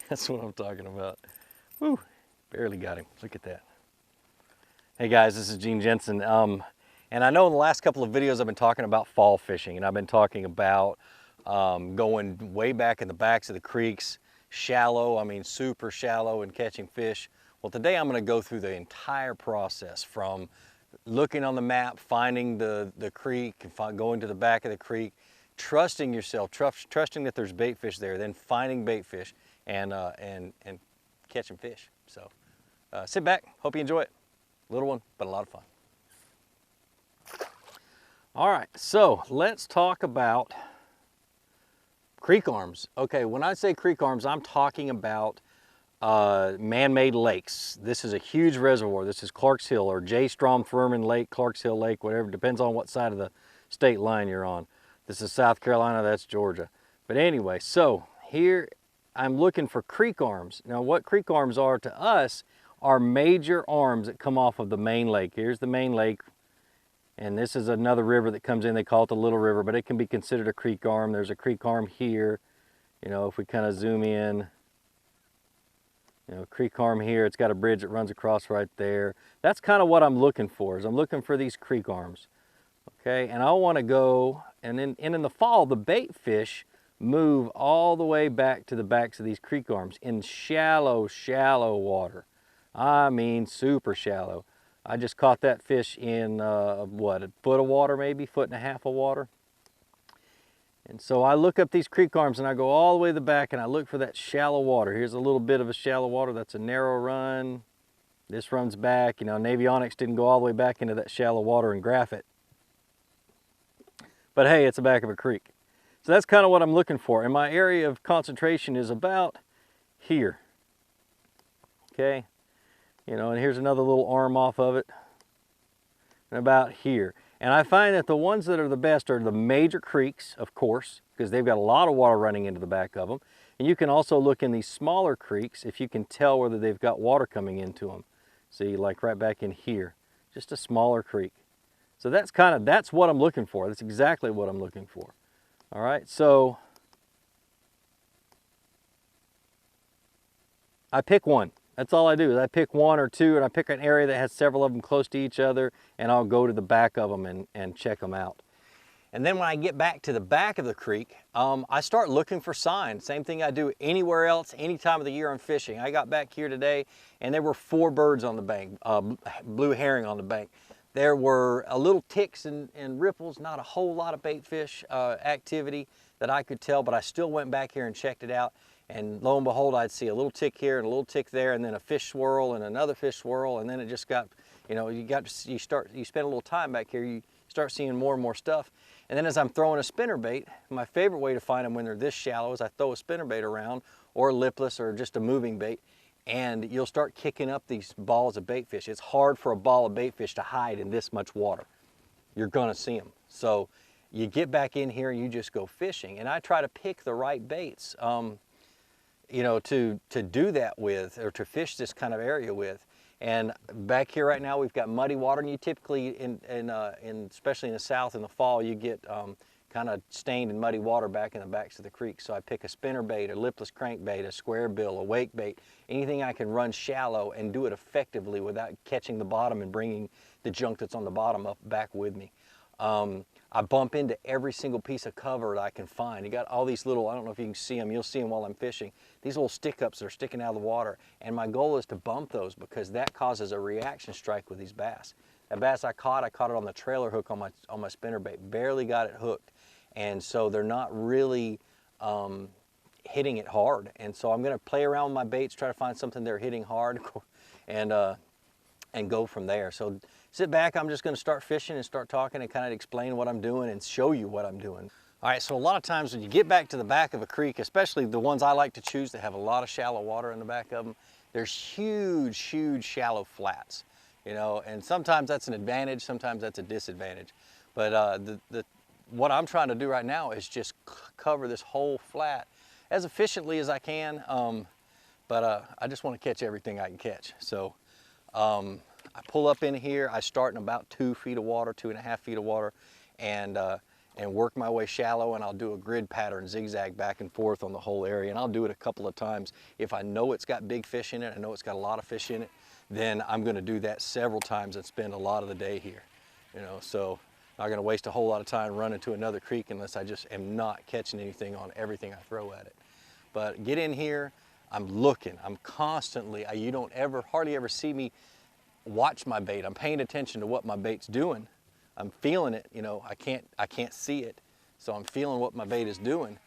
That's what I'm talking about. Whew, barely got him. Look at that. Hey guys, this is Gene Jensen. And I know in the last couple of videos I've been talking about fall fishing, and I've been talking about going way back in the backs of the creeks, shallow, I mean super shallow, and catching fish. Well, today I'm going to go through the entire process from looking on the map, finding the creek, and going to the back of the creek, trusting yourself, trusting that there's bait fish there, then finding bait fish and catching fish. So sit back, hope you enjoy it. Little one, but a lot of fun. All right, so let's talk about creek arms. Okay, when I say creek arms, I'm talking about man-made lakes. This is a huge reservoir. This is Clarks Hill or J. Strom Thurmond Lake, Clarks Hill Lake, whatever, depends on what side of the state line you're on. This is South Carolina, that's Georgia. But anyway, so here I'm looking for creek arms. Now what creek arms are to us are major arms that come off of the main lake. Here's the main lake, and this is another river that comes in. They call it the Little River, but it can be considered a creek arm. There's a creek arm here. You know, if we kind of zoom in, you know, creek arm here, it's got a bridge that runs across right there. That's kind of what I'm looking for, is I'm looking for these creek arms. Okay, and I want to go, and in the fall, the bait fish move all the way back to the backs of these creek arms in shallow, shallow water. I mean super shallow. I just caught that fish in, what, a foot of water maybe, foot and a half of water. And so I look up these creek arms and I go all the way to the back and I look for that shallow water. Here's a little bit of a shallow water. That's a narrow run. This runs back. You know, Navionics didn't go all the way back into that shallow water and graph it. But hey, it's the back of a creek. So that's kind of what I'm looking for. And my area of concentration is about here. Okay. You know, and here's another little arm off of it. And about here. And I find that the ones that are the best are the major creeks, of course, because they've got a lot of water running into the back of them. And you can also look in these smaller creeks if you can tell whether they've got water coming into them. See, like right back in here, just a smaller creek. So that's what I'm looking for. That's exactly what I'm looking for. All right, so I pick one. That's all I do, is I pick one or two, and I pick an area that has several of them close to each other, and I'll go to the back of them and check them out. And then when I get back to the back of the creek, I start looking for signs. Same thing I do anywhere else, any time of the year I'm fishing. I got back here today, and there were 4 birds on the bank, blue herring on the bank. There were a little ticks and ripples, not a whole lot of bait fish activity that I could tell, but I still went back here and checked it out. And lo and behold, I'd see a little tick here and a little tick there, and then a fish swirl and another fish swirl, and then it just got, you know, you spend a little time back here, you start seeing more and more stuff. And then as I'm throwing a spinnerbait, my favorite way to find them when they're this shallow is I throw a spinnerbait around, or a lipless, or just a moving bait, and you'll start kicking up these balls of bait fish. It's hard for a ball of bait fish to hide in this much water. You're gonna see them. So you get back in here and you just go fishing, and I try to pick the right baits. You know, to do that with, or to fish this kind of area with. And back here right now we've got muddy water, and you typically, especially in the south in the fall, you get kind of stained and muddy water back in the backs of the creek. So I pick a spinnerbait, a lipless crankbait, a square bill, a wake bait, anything I can run shallow and do it effectively without catching the bottom and bringing the junk that's on the bottom up back with me. I bump into every single piece of cover that I can find. You got all these little, I don't know if you can see them, you'll see them while I'm fishing, these little stick-ups that are sticking out of the water. And my goal is to bump those because that causes a reaction strike with these bass. That bass I caught it on the trailer hook on my spinnerbait, barely got it hooked. And so they're not really hitting it hard. And so I'm gonna play around with my baits, try to find something they're hitting hard, and go from there. So sit back, I'm just gonna start fishing and start talking and kind of explain what I'm doing and show you what I'm doing. All right, so a lot of times when you get back to the back of a creek, especially the ones I like to choose that have a lot of shallow water in the back of them, there's huge, huge shallow flats, you know, and sometimes that's an advantage, sometimes that's a disadvantage. But what I'm trying to do right now is just cover this whole flat as efficiently as I can, but I just want to catch everything I can catch. So I pull up in here, I start in about 2 feet of water, 2.5 feet of water, and and work my way shallow, and I'll do a grid pattern, zigzag back and forth on the whole area, and I'll do it a couple of times. If I know it's got big fish in it, I know it's got a lot of fish in it, then I'm gonna do that several times and spend a lot of the day here. You know, so I'm not gonna waste a whole lot of time running to another creek unless I just am not catching anything on everything I throw at it. But get in here, I'm looking, I'm constantly, you don't hardly ever see me watch my bait. I'm paying attention to what my bait's doing. I'm feeling it, you know, I can't see it, so I'm feeling what my bait is doing,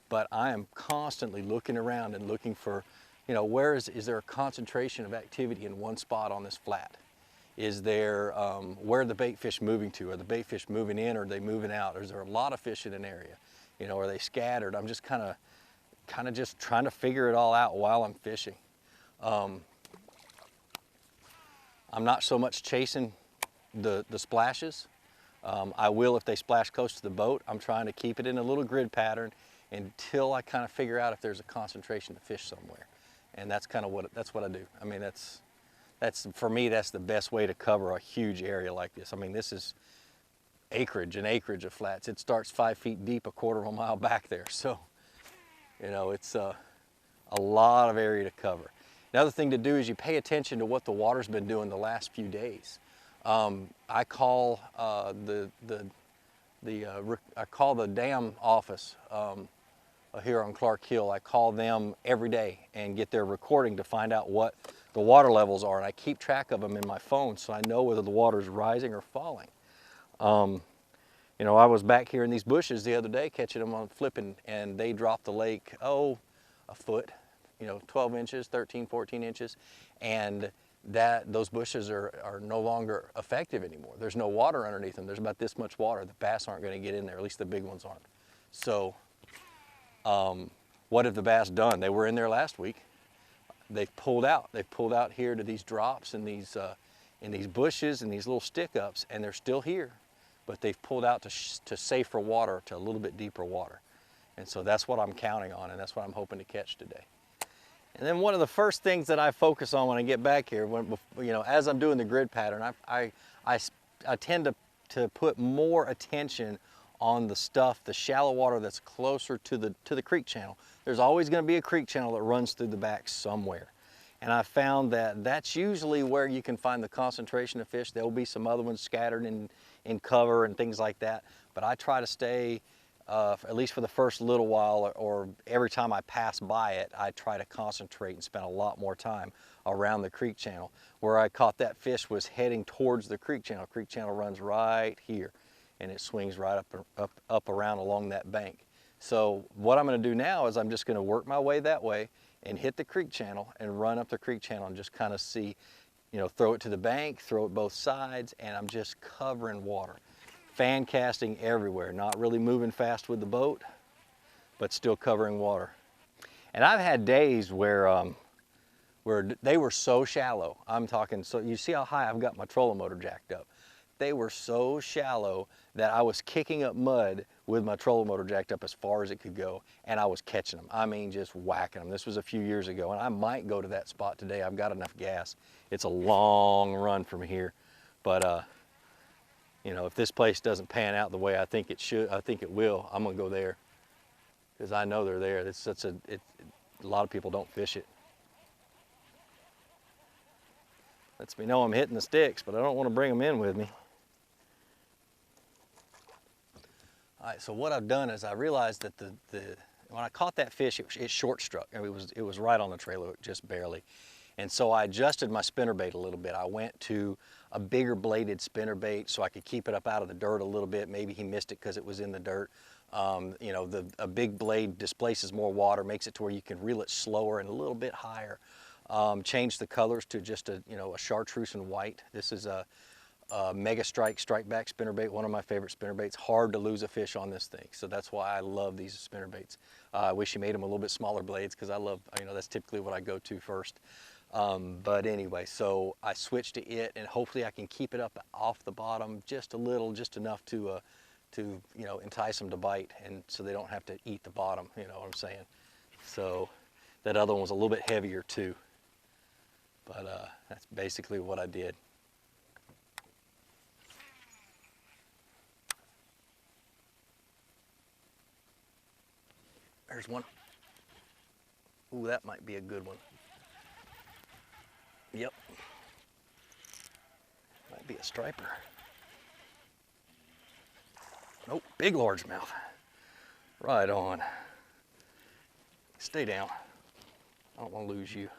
but I am constantly looking around and looking for, you know, is there a concentration of activity in one spot on this flat? Is there, where are the bait fish moving to? Are the bait fish moving in, or are they moving out? Or is there a lot of fish in an area? You know, are they scattered? I'm just kind of just trying to figure it all out while I'm fishing. I'm not so much chasing the splashes. I will if they splash close to the boat. I'm trying to keep it in a little grid pattern until I kind of figure out if there's a concentration of fish somewhere. And that's kind of what I do. I mean, that's for me, that's the best way to cover a huge area like this. I mean, this is an acreage of flats. It starts 5 feet deep, a quarter of a mile back there. So, you know, it's a lot of area to cover. Another thing to do is you pay attention to what the water's been doing the last few days. I call I call the dam office here on Clark Hill. I call them every day and get their recording to find out what the water levels are, and I keep track of them in my phone so I know whether the water is rising or falling. You know, I was back here in these bushes the other day catching them on flipping, and they dropped the lake, a foot, you know, 12 inches, 13, 14 inches, and those bushes are no longer effective anymore. There's no water underneath them. There's about this much water. The bass aren't going to get in there, at least the big ones aren't. So what have the bass done? They were in there last week. They've pulled out. They've pulled out here to these drops and these bushes and these little stick-ups, and they're still here, but they've pulled out to safer water, to a little bit deeper water. And so that's what I'm counting on, and that's what I'm hoping to catch today. And then one of the first things that I focus on when I get back here, as I'm doing the grid pattern, I tend to put more attention on the shallow water that's closer to the creek channel. There's always going to be a creek channel that runs through the back somewhere. And I found that that's usually where you can find the concentration of fish. There'll be some other ones scattered in cover and things like that. But I try to stay, at least for the first little while, or every time I pass by it, I try to concentrate and spend a lot more time around the creek channel. Where I caught that fish was heading towards the creek channel. Creek channel runs right here, and it swings right up around along that bank. So what I'm going to do now is I'm just going to work my way that way and hit the creek channel and run up the creek channel and just kind of see, you know, throw it to the bank, throw it both sides, and I'm just covering water. Fan casting everywhere, not really moving fast with the boat, but still covering water. And I've had days where they were so shallow. I'm talking, so you see how high I've got my trolling motor jacked up. They were so shallow that I was kicking up mud with my trolling motor jacked up as far as it could go, and I was catching them. I mean, just whacking them. This was a few years ago, and I might go to that spot today. I've got enough gas. It's a long run from here, but you know, if this place doesn't pan out the way I think it should, I think it will, I'm gonna go there because I know they're there. A lot of people don't fish it. Lets me know I'm hitting the sticks, but I don't want to bring them in with me. All right, so what I've done is I realized that when I caught that fish, it short struck. I mean, it was right on the trailer hook, just barely. And so I adjusted my spinnerbait a little bit. I went to a bigger bladed spinnerbait so I could keep it up out of the dirt a little bit. Maybe he missed it because it was in the dirt. You know, a big blade displaces more water, makes it to where you can reel it slower and a little bit higher. Changed the colors to just a chartreuse and white. This is a Mega Strike back spinnerbait, one of my favorite spinnerbaits. Hard to lose a fish on this thing, so that's why I love these spinnerbaits. I wish you made them a little bit smaller blades because I love, that's typically what I go to first. But anyway, so I switched to it, and hopefully I can keep it up off the bottom just a little, just enough to entice them to bite, and so they don't have to eat the bottom. You know what I'm saying? So that other one was a little bit heavier too. But that's basically what I did. There's one. Ooh, that might be a good one. Yep. Might be a striper. Nope, big largemouth. Right on. Stay down. I don't want to lose you.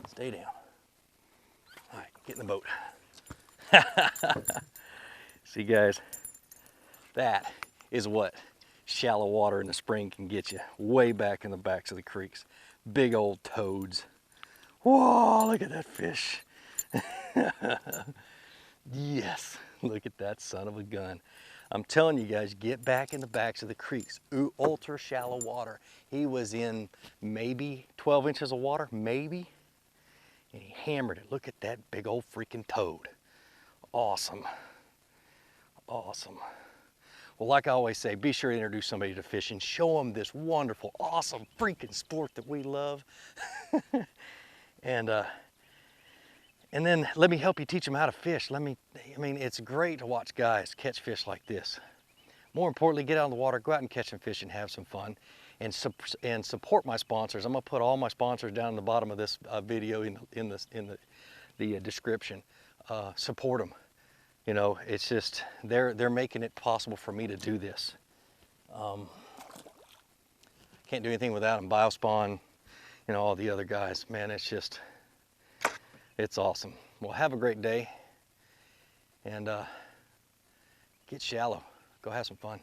Stay down. All right, get in the boat. See guys, that is what shallow water in the spring can get you, way back in the backs of the creeks. Big old toads. Whoa, look at that fish. Yes, look at that son of a gun. I'm telling you guys, get back in the backs of the creeks. Ooh, ultra shallow water. He was in maybe 12 inches of water, maybe. And he hammered it. Look at that big old freaking toad. Awesome. Awesome. Well, like I always say, be sure to introduce somebody to fishing. Show them this wonderful, awesome freaking sport that we love. And then let me help you teach them how to fish. I mean, it's great to watch guys catch fish like this. More importantly, get out in the water, go out and catch some fish and have some fun. And support my sponsors. I'm gonna put all my sponsors down in the bottom of this video in the description. Support them. You know, it's just, they're making it possible for me to do this. Can't do anything without them. Biospawn, you know, all the other guys. Man, it's just, it's awesome. Well, have a great day and get shallow. Go have some fun.